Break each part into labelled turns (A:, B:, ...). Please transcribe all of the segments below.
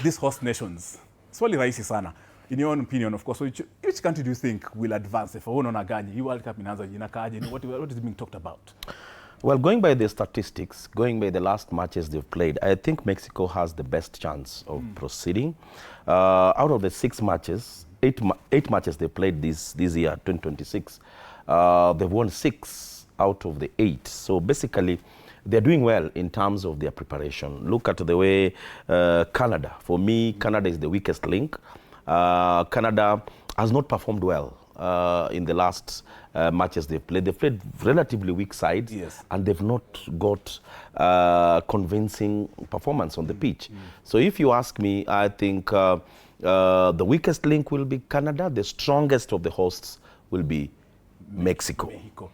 A: these host nations, swali rahisi sana. In your own opinion, of course, which country do you think will advance? If you World Cup what is being talked about?
B: Well, going by the statistics, going by the last matches they've played, I think Mexico has the best chance of proceeding. Out of the 6 matches, 8 matches they played this year, 2026, they've won 6 out of the 8. So basically, they're doing well in terms of their preparation. Look at the way Canada, for me, Canada is the weakest link. Canada has not performed well in the last matches they've played. They've played relatively weak sides,
A: yes,
B: and they've not got convincing performance on the pitch. So if you ask me, I think the weakest link will be Canada. The strongest of the hosts will be Mexico.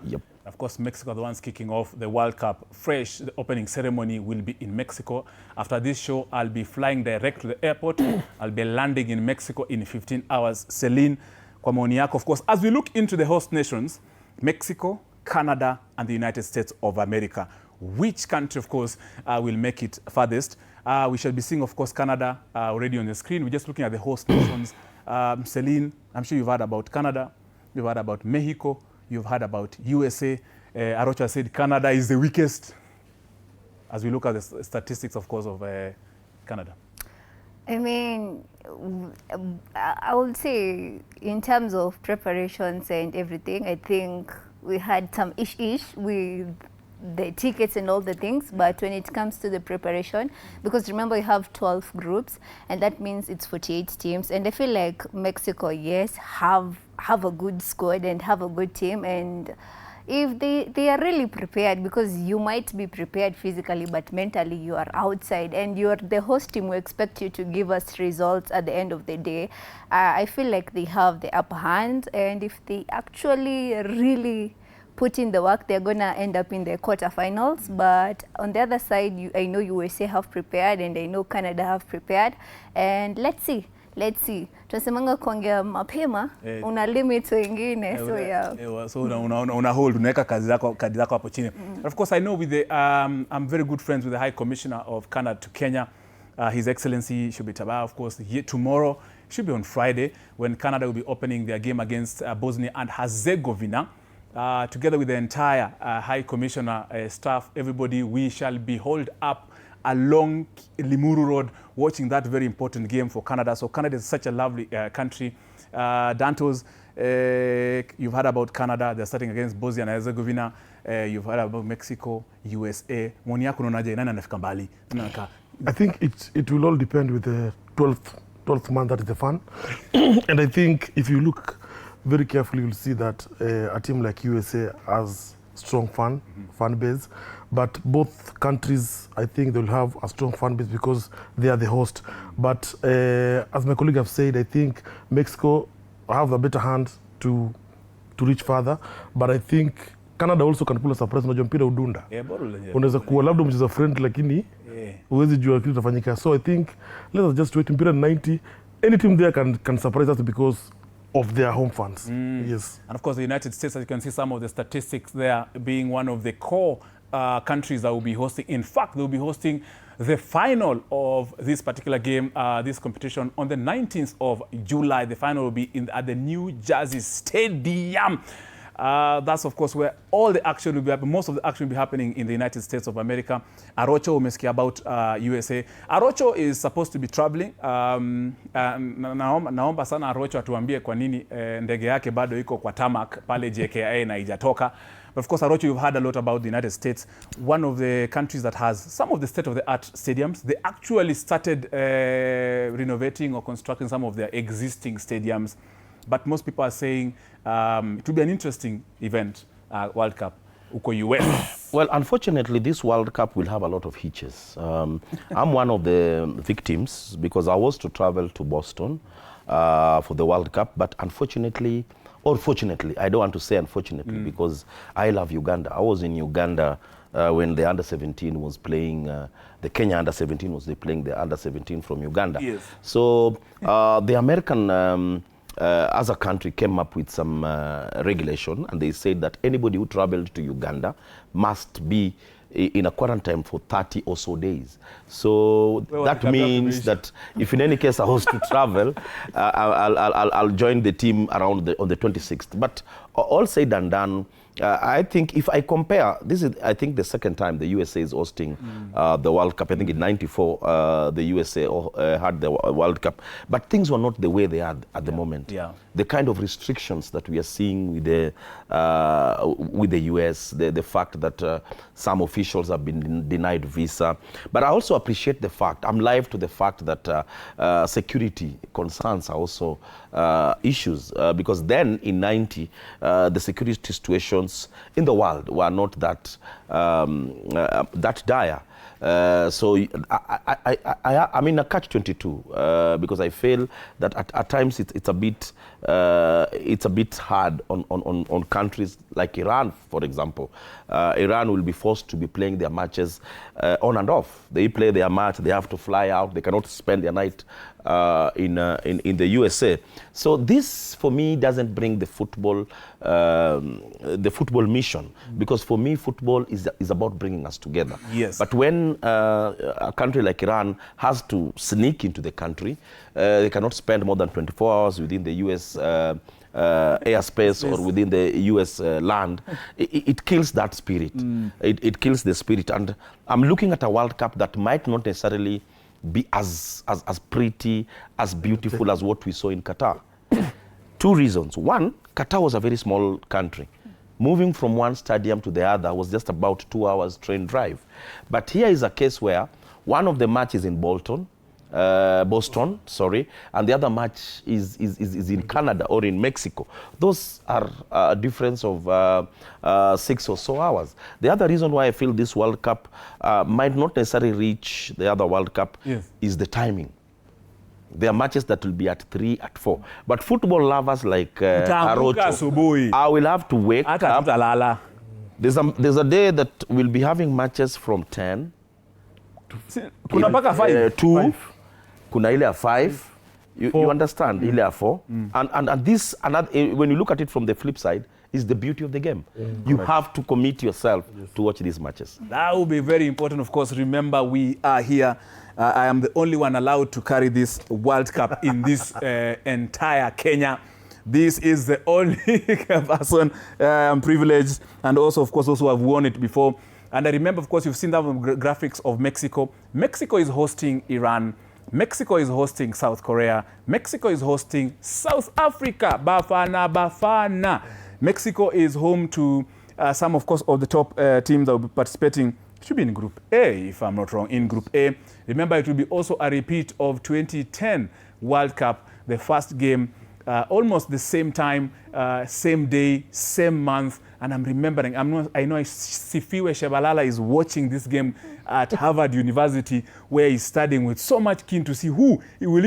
B: Yep.
A: Of course, Mexico are the ones kicking off the World Cup fresh. The opening ceremony will be in Mexico. After this show, I'll be flying direct to the airport. I'll be landing in Mexico in 15 hours. Celine, kwa maoni yako, of course, as we look into the host nations, Mexico, Canada, and the United States of America, which country, of course, will make it farthest? We shall be seeing, of course, Canada already on the screen. We're just looking at the host nations. Celine, I'm sure you've heard about Canada. You've heard about Mexico. You've heard about USA. Arocha said Canada is the weakest, as we look at the statistics, of course, of Canada.
C: I mean, I would say in terms of preparations and everything, I think we had some ish with the tickets and all the things, but when it comes to the preparation, because remember you have 12 groups, and that means it's 48 teams, and I feel like Mexico, yes, have a good squad and have a good team, and if they are really prepared, because you might be prepared physically, but mentally you are outside, and you're the host team, we expect you to give us results at the end of the day. I feel like they have the upper hand, and if they actually really put in the work, they're gonna end up in the quarterfinals. But on the other side, I know USA have prepared, and I know Canada have prepared, and let's see. Tunasemanga kuongea mapema una limit wengine, so yeah.
A: So una hold, unaweka kadi zako hapo chini. Of course, I know with the I'm very good friends with the High Commissioner of Canada to Kenya, His Excellency Shubhi Taba. Of course, tomorrow should be on Friday when Canada will be opening their game against Bosnia and Herzegovina. Together with the entire High Commissioner staff, everybody, we shall be holed up along Limuru Road watching that very important game for Canada. So Canada is such a lovely country. Dantos, you've heard about Canada. They're starting against Bosnia and Herzegovina. You've heard about Mexico, USA.
D: I think it will all depend with the 12th month, that is the fun. And I think if you look very carefully, you'll see that a team like USA has strong fan base, but both countries, I think they'll have a strong fan base because they are the host. But as my colleague have said, I think Mexico have a better hand to reach further, but I think Canada also can pull a surprise. Unajua mpira udunda, unaweza kuwa labda mchezo friend lakini huwezi jua kitu kitafanyika. So I think let us just wait. Mpira 90, any team there can surprise us because of their home fans. Yes.
A: And of course, the United States, as you can see some of the statistics there, being one of the core countries that will be hosting. In fact, they'll be hosting the final of this particular game, this competition, on the 19th of July. The final will be at the New Jersey Stadium. That's, of course, where all the action will be happening. Most of the action will be happening in the United States of America. Arocho, umesikia about USA. Arocho is supposed to be traveling. Naomba sana Arocho atuambie kwa nini ndege yake bado iko kwa tarmac pale JKIA na haijatoka. But of course, Arocho, you've heard a lot about the United States, one of the countries that has some of the state-of-the-art stadiums. They actually started renovating or constructing some of their existing stadiums. But most people are saying it will be an interesting event, World Cup, uko US.
B: Well, unfortunately, this World Cup will have a lot of hitches. I'm one of the victims because I was to travel to Boston for the World Cup, but unfortunately, or fortunately, I don't want to say unfortunately, because I love Uganda. I was in Uganda when the under-17 was playing, the Kenya under-17 was playing the under-17 from Uganda.
A: Yes.
B: So the American as a country came up with some regulation, and they said that anybody who traveled to Uganda must be in a quarantine for 30 or so days. So that means that if in any case I was to travel, I'll join the team around on the 26th. But all said and done, I think if I compare, this is, I think, the second time the USA is hosting the World Cup. I think in '94, the USA had the World Cup. But things were not the way they are at the moment.
A: Yeah.
B: The kind of restrictions that we are seeing with the US, the fact that some officials have been denied visa. But I also appreciate the fact, I'm live to the fact that security concerns are also issues. Because then in '90, the security situations in the world were not that that dire. So I'm in a catch-22 because I feel that at times it's a bit hard on countries like Iran, for example. Iran will be forced to be playing their matches on and off. They play their match, they have to fly out, they cannot spend their night in the USA. So this, for me, doesn't bring the football mission, because for me, football is about bringing us together.
A: Yes.
B: But when a country like Iran has to sneak into the country, they cannot spend more than 24 hours within the US airspace or within the US land, it kills that spirit. It kills the spirit. And I'm looking at a World Cup that might not necessarily be as pretty, as beautiful as what we saw in Qatar. Two reasons. One, Qatar was a very small country. Moving from one stadium to the other was just about 2 hours train drive. But here is a case where one of the matches in Boston, and the other match is in Canada or in Mexico. Those are a difference of 6 or so hours. The other reason why I feel this World Cup might not necessarily reach the other World Cup is the timing. There are matches that will be at 3, at 4. But football lovers like Arocho, I will have to wake up. There's a day that we'll be having matches from 10 to 2. Kuna ile 5. You understand? Ile 4. And this, when you look at it from the flip side, is the beauty of the game. You have to commit yourself to watch these matches.
A: That will be very important, of course. Remember, we are here. I am the only one allowed to carry this World Cup in this entire Kenya. This is the only person I'm privileged, and also, of course, those who have won it before. And I remember, of course, you've seen the graphics of Mexico. Mexico is hosting Iran. Mexico is hosting South Korea. Mexico is hosting South Africa. Bafana. Mexico is home to some, of course, of the top teams that will be participating. It should be in Group A, if I'm not wrong, in Group A. Remember, it will be also a repeat of 2010 World Cup, the first game, almost the same time, same day, same month. And I'm remembering, I know Sifiwe Shebalala is watching this game at Harvard University, where he's studying with so much keen to see who will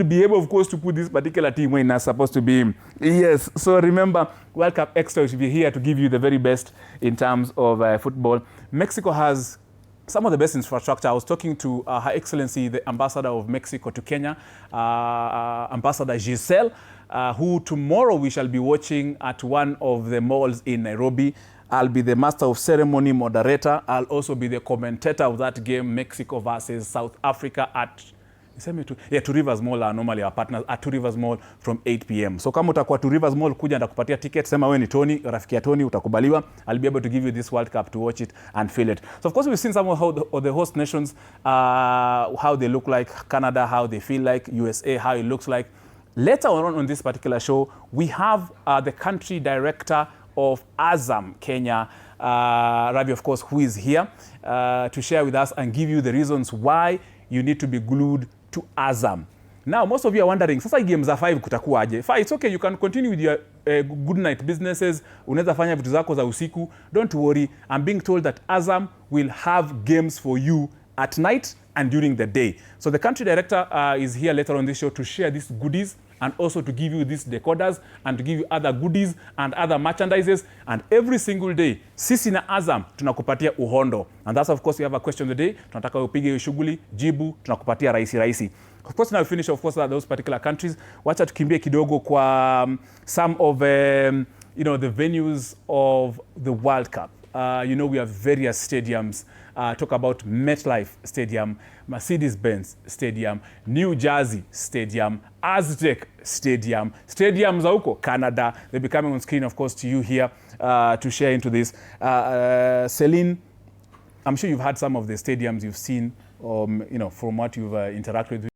A: be able, of course, to put this particular team where it's not supposed to be. Yes, so remember, World Cup Xtra should be here to give you the very best in terms of football. Mexico has some of the best infrastructure. I was talking to Her Excellency, the Ambassador of Mexico to Kenya, Ambassador Giselle, who tomorrow we shall be watching at one of the malls in Nairobi. I'll be the master of ceremony moderator. I'll also be the commentator of that game, Mexico versus South Africa at Two Rivers Mall are normally our partners at Two Rivers Mall from 8 p.m. So kama utakuwa Two Rivers Mall, kuja ndakupatia ticket, sema wewe ni Tony, rafiki ya Tony, utakubaliwa. I'll be able to give you this World Cup to watch it and feel it. So of course we've seen some of how the host nations, how they look like, Canada, how they feel like, USA, how it looks like. Later on this particular show, we have the country director of Azam Kenya, Ravi, of course, who is here to share with us and give you the reasons why you need to be glued to Azam. Now, most of you are wondering, sasa games za 5 kutakuwaje? It's okay, you can continue with your good night businesses. Unaweza fanya vitu zako za usiku. Don't worry, I'm being told that Azam will have games for you at night and during the day. So the country director is here later on this show to share these goodies and also to give you these decoders and to give you other goodies and other merchandises. And every single day, sisi na Azam tunakupatia uhondo. And that's, of course, you have a question of the day. Tunataka upige hiyo shughuli, jibu, tunakupatia rahisi. Of course, now we finish, of course, those particular countries. Wacha tukimbie kidogo kwa some of the venues of the World Cup. you know, we have various stadiums. Talk about MetLife Stadium, Mercedes-Benz Stadium, New Jersey Stadium, Aztec Stadium, stadiums huko Canada. They'll be coming on screen, of course, to you here to share into this. Celine, I'm sure you've had some of the stadiums you've seen, you know, from what you've interacted with.